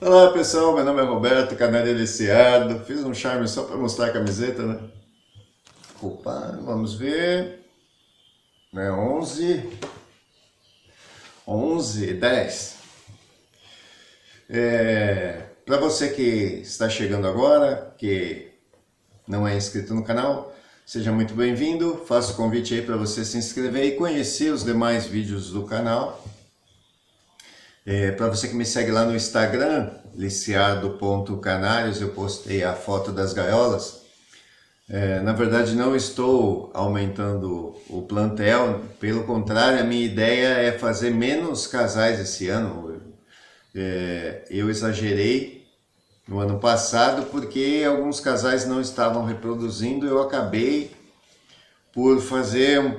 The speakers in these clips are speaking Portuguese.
Olá pessoal, meu nome é Roberto, canal Aliciado. Fiz um charme só para mostrar a camiseta, né? Opa, vamos ver. Né, 11, 10. Para você que está chegando agora, que não é inscrito no canal, seja muito bem-vindo. Faço o convite aí para você se inscrever e conhecer os demais vídeos do canal. Para você que me segue lá no Instagram, liciardo.canários, eu postei a foto das gaiolas. Na verdade, não estou aumentando o plantel, pelo contrário, a minha ideia é fazer menos casais esse ano. Eu exagerei no ano passado porque alguns casais não estavam reproduzindo, eu acabei por fazer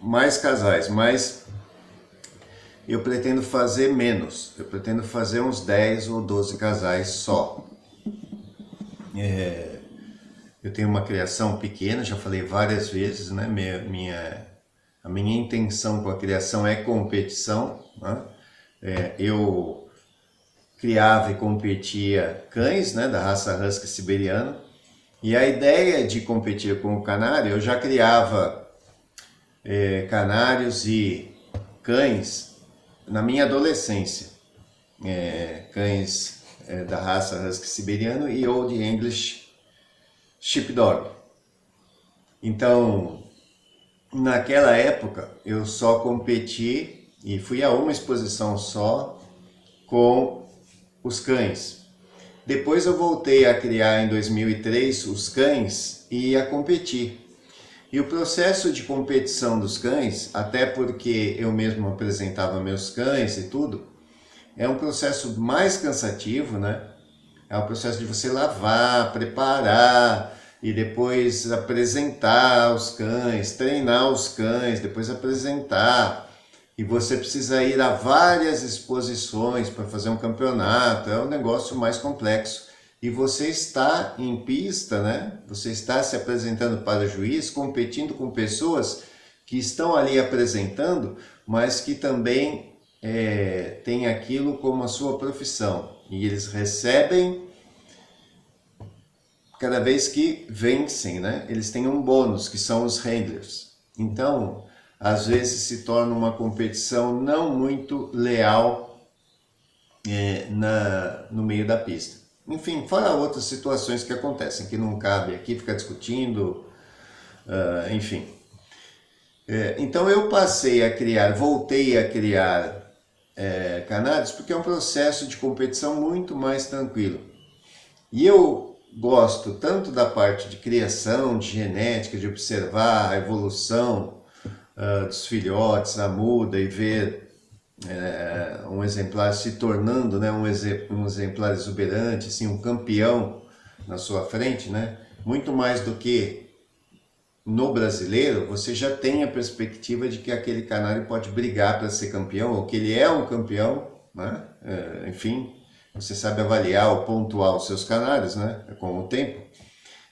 mais casais, mas eu pretendo fazer menos. Eu pretendo fazer uns 10 ou 12 casais só. Eu tenho uma criação pequena, já falei várias vezes, né? A minha intenção com a criação é competição, né? Eu criava e competia cães, né, da raça Husky siberiana, e a ideia de competir com o canário, eu já criava canários e cães na minha adolescência, cães da raça Husky siberiano e Old English Sheepdog. Então, naquela época, eu só competi e fui a uma exposição só com os cães. Depois eu voltei a criar em 2003 os cães e a competir. E o processo de competição dos cães, até porque eu mesmo apresentava meus cães e tudo, é um processo mais cansativo, né? É o processo de você lavar, preparar e depois apresentar os cães, treinar os cães, depois apresentar. E você precisa ir a várias exposições para fazer um campeonato, é um negócio mais complexo. E você está em pista, né? Você está se apresentando para o juiz, competindo com pessoas que estão ali apresentando, mas que também têm aquilo como a sua profissão. E eles recebem cada vez que vencem, né? Eles têm um bônus, que são os handlers. Então, às vezes se torna uma competição não muito leal no meio da pista. Enfim, fora outras situações que acontecem, que não cabe aqui ficar discutindo, enfim. Então eu voltei a criar canários porque é um processo de competição muito mais tranquilo. E eu gosto tanto da parte de criação, de genética, de observar a evolução dos filhotes, a muda e ver um exemplar se tornando, né, um exemplar exuberante, assim, um campeão na sua frente, né? Muito mais do que no brasileiro, você já tem a perspectiva de que aquele canário pode brigar para ser campeão, ou que ele é um campeão, né? Enfim, você sabe avaliar ou pontuar os seus canários, né, com o tempo.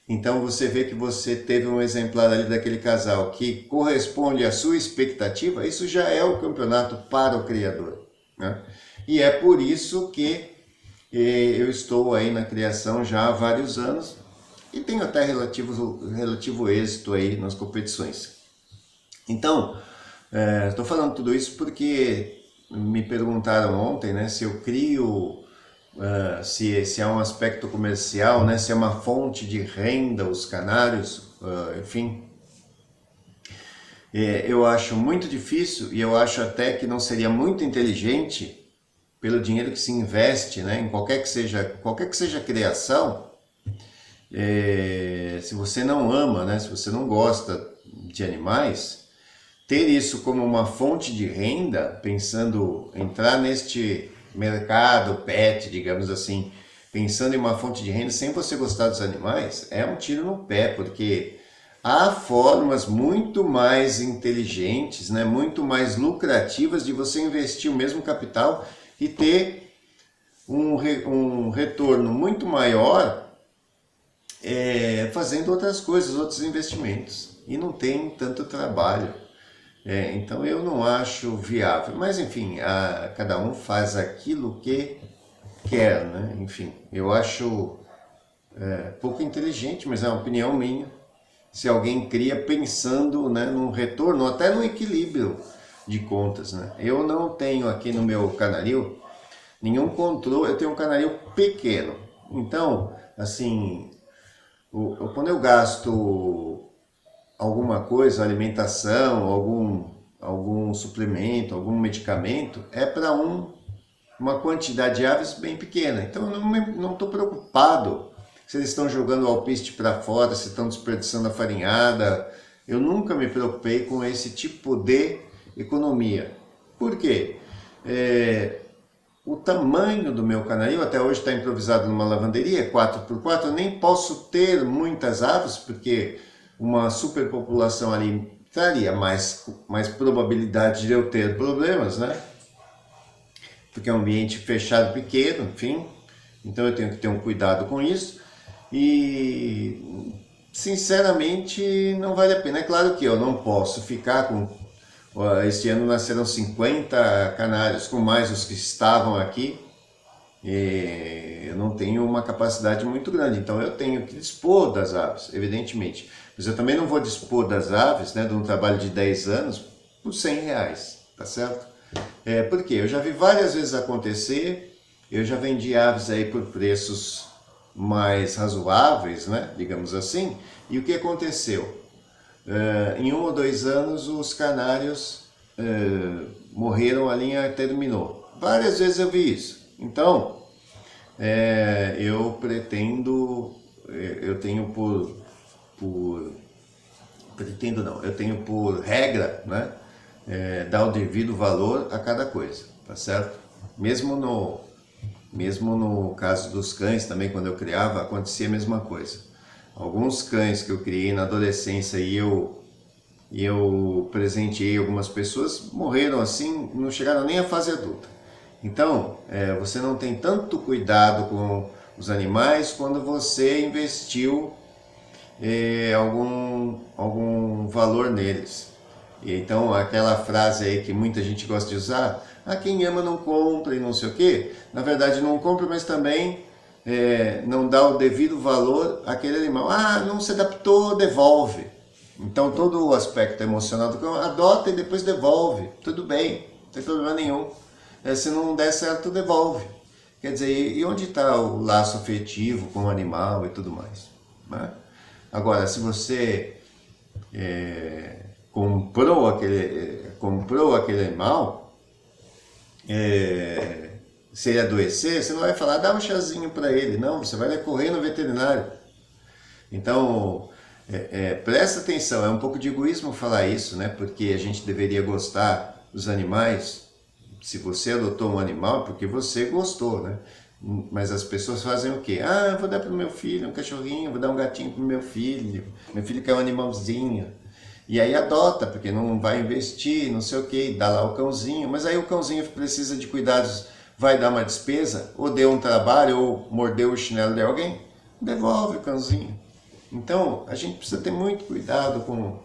Então você vê que você teve um exemplar ali daquele casal que corresponde à sua expectativa, isso já é o campeonato para o criador, né? E é por isso que eu estou aí na criação já há vários anos e tenho até relativo êxito aí nas competições. Então, estou falando tudo isso porque me perguntaram ontem, né, se eu crio se é um aspecto comercial, né? Se é uma fonte de renda os canários, enfim. Eu acho muito difícil e eu acho até que não seria muito inteligente pelo dinheiro que se investe, né? Em qualquer que seja a criação, se você não ama, né? Se você não gosta de animais, ter isso como uma fonte de renda, pensando entrar neste mercado pet, digamos assim, pensando em uma fonte de renda sem você gostar dos animais, é um tiro no pé, porque há formas muito mais inteligentes, né, muito mais lucrativas de você investir o mesmo capital e ter um retorno muito maior fazendo outras coisas, outros investimentos. E não tem tanto trabalho. Então eu não acho viável, mas enfim, cada um faz aquilo que quer, né? Enfim, eu acho pouco inteligente, mas é uma opinião minha. Se alguém cria pensando, né, num retorno, até no equilíbrio de contas, né? Eu não tenho aqui no meu canaril nenhum controle, eu tenho um canaril pequeno. Então, assim, quando eu gasto alguma coisa, alimentação, algum suplemento, algum medicamento, é para uma quantidade de aves bem pequena. Então eu não estou preocupado se eles estão jogando o alpiste para fora, se estão desperdiçando a farinhada. Eu nunca me preocupei com esse tipo de economia. Por quê? O tamanho do meu canaril, até hoje está improvisado numa lavanderia, 4x4, eu nem posso ter muitas aves, porque uma superpopulação ali traria mais probabilidade de eu ter problemas, né? Porque é um ambiente fechado, pequeno, enfim, então eu tenho que ter um cuidado com isso, e sinceramente não vale a pena. É claro que eu não posso ficar com... Este ano nasceram 50 canários, com mais os que estavam aqui, e eu não tenho uma capacidade muito grande, então eu tenho que dispor das aves, evidentemente. Mas eu também não vou dispor das aves, né, de um trabalho de 10 anos, por R$100, tá certo? Porque eu já vi várias vezes acontecer, eu já vendi aves aí por preços mais razoáveis, né, digamos assim, e o que aconteceu? Em 1 ou 2 anos os canários morreram, a linha terminou. Várias vezes eu vi isso. Então, eu pretendo, eu tenho eu tenho por regra, né, dar o devido valor a cada coisa, tá certo? Mesmo no caso dos cães também, quando eu criava, acontecia a mesma coisa. Alguns cães que eu criei na adolescência e eu presenteei algumas pessoas, morreram assim, não chegaram nem à fase adulta. Então, você não tem tanto cuidado com os animais quando você investiu algum valor neles. E então, aquela frase aí que muita gente gosta de usar, quem ama não compra e não sei o quê, na verdade não compra, mas também não dá o devido valor àquele animal. Não se adaptou, devolve. Então todo o aspecto emocional do cão, adota e depois devolve. Tudo bem, não tem problema nenhum. Se não der certo, devolve. Quer dizer, e onde está o laço afetivo com o animal e tudo mais? Né? Agora, se você comprou aquele animal, se ele adoecer, você não vai falar, dá um chazinho para ele. Não, você vai correr no veterinário. Então, presta atenção, é um pouco de egoísmo falar isso, né? Porque a gente deveria gostar dos animais. Se você adotou um animal, é porque você gostou, né? Mas as pessoas fazem o quê? Eu vou dar para o meu filho um cachorrinho, vou dar um gatinho para o meu filho quer um animalzinho. E aí adota, porque não vai investir, não sei o quê, dá lá o cãozinho. Mas aí o cãozinho precisa de cuidados, vai dar uma despesa, ou deu um trabalho, ou mordeu o chinelo de alguém, devolve o cãozinho. Então, a gente precisa ter muito cuidado com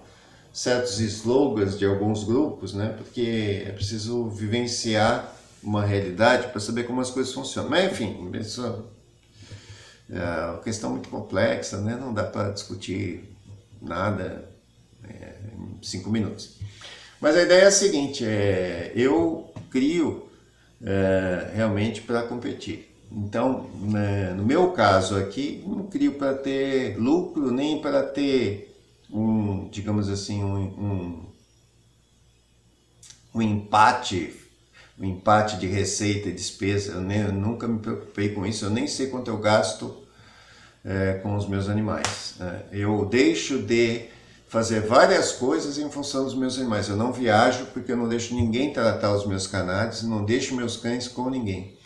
certos slogans de alguns grupos, né? Porque é preciso vivenciar uma realidade para saber como as coisas funcionam. Mas, enfim, isso é uma questão muito complexa, né? Não dá para discutir nada em 5 minutos. Mas a ideia é a seguinte, eu crio realmente para competir. Então, no meu caso aqui, não crio para ter lucro, nem para ter digamos assim, um empate de receita e despesa. Eu nunca me preocupei com isso, eu nem sei quanto eu gasto com os meus animais. Eu deixo de fazer várias coisas em função dos meus animais. Eu não viajo porque eu não deixo ninguém tratar os meus canários, não deixo meus cães com ninguém.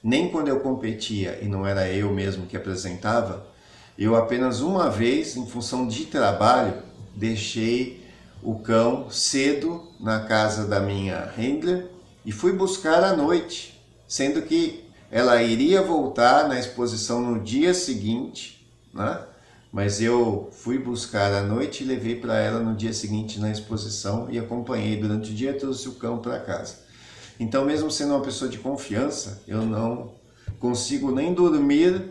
Nem quando eu competia e não era eu mesmo que apresentava, eu apenas uma vez, em função de trabalho, deixei o cão cedo na casa da minha handler e fui buscar à noite, sendo que ela iria voltar na exposição no dia seguinte, né? Mas eu fui buscar à noite e levei para ela no dia seguinte na exposição e acompanhei durante o dia, trouxe o cão para casa. Então, mesmo sendo uma pessoa de confiança, eu não consigo nem dormir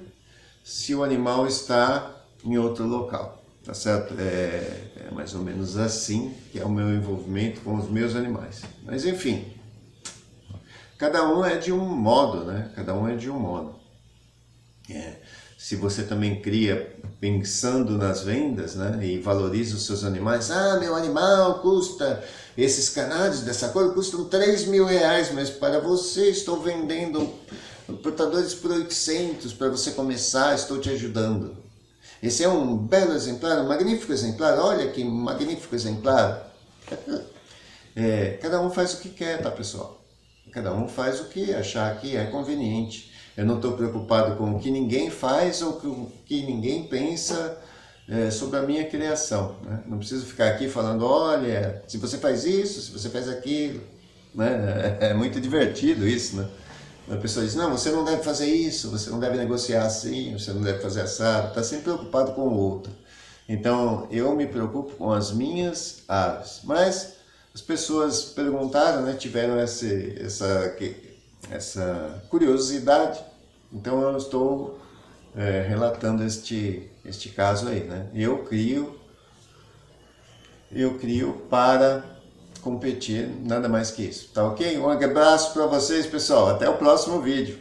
se o animal está em outro local, tá certo? É mais ou menos assim que é o meu envolvimento com os meus animais. Mas enfim, cada um é de um modo, né? Cada um é de um modo. Se você também cria pensando nas vendas, né, e valoriza os seus animais, meu animal custa, esses canários dessa cor custam 3 mil reais, mas para você estou vendendo portadores por 800 para você começar, estou te ajudando. Esse é um belo exemplar, um magnífico exemplar, olha que magnífico exemplar. Cada um faz o que quer, tá, pessoal? Cada um faz o que achar que é conveniente. Eu não estou preocupado com o que ninguém faz ou com o que ninguém pensa sobre a minha criação, né? Não preciso ficar aqui falando, olha, se você faz isso, se você faz aquilo, né? É muito divertido isso, né? A pessoa diz, não, você não deve fazer isso, você não deve negociar assim, você não deve fazer assado, está sempre preocupado com o outro. Então, eu me preocupo com as minhas aves. Mas as pessoas perguntaram, né, tiveram essa curiosidade, então eu estou relatando este caso aí, né? Eu crio para competir, nada mais que isso, tá ok? Um abraço para vocês, pessoal, até o próximo vídeo.